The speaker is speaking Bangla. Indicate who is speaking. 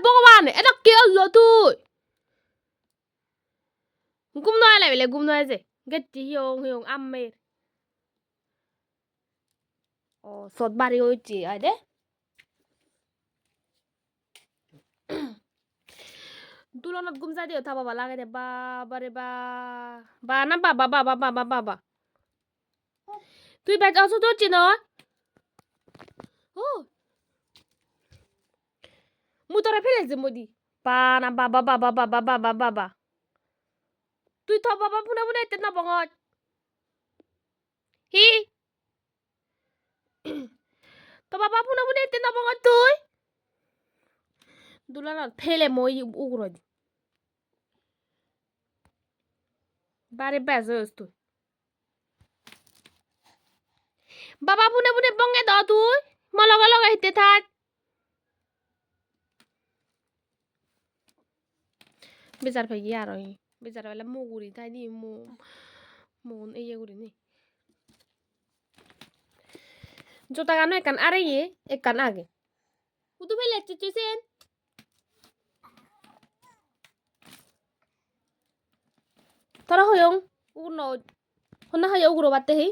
Speaker 1: ভগবান এটা কে হলো তুই ঘুম নয় লাগলে ঘুম নয় যে গেছি হিয়ং হিয়ং আম্মের ও সদ বাড়ি হয়েছে আরে দুলনত ঘুম যাই দিও থা বাবা লাগে রে বাবা রে বা না বাবা বাবা বাবা বাবা তুই বেজ আসো তো চিন ও মু তোরা ফেলেছে মদি বা না বাবা বাবা বাবা বাবা বাবা তুই থ বাবা পুনে পুনে এতে না বঙত হি তো বাবা পুনে পুনে এতে না বঙত তুই দুলনত ফেলে মই উগ্র বারে বেজ তুই বাবা পুনে পুনে বঙ্গে দাও তুই মলগা লগা হিতে থাক বেজার ভাই আর বেজার বেলা মুগুরি তাই দি মন এই গুরি নি জোতা গানো একান আরে ইয়ে একান আগে উদু ফেলে চুচুছেন তোরা হয়ং উগ্র হন্না হয় উগ্র বাতে হি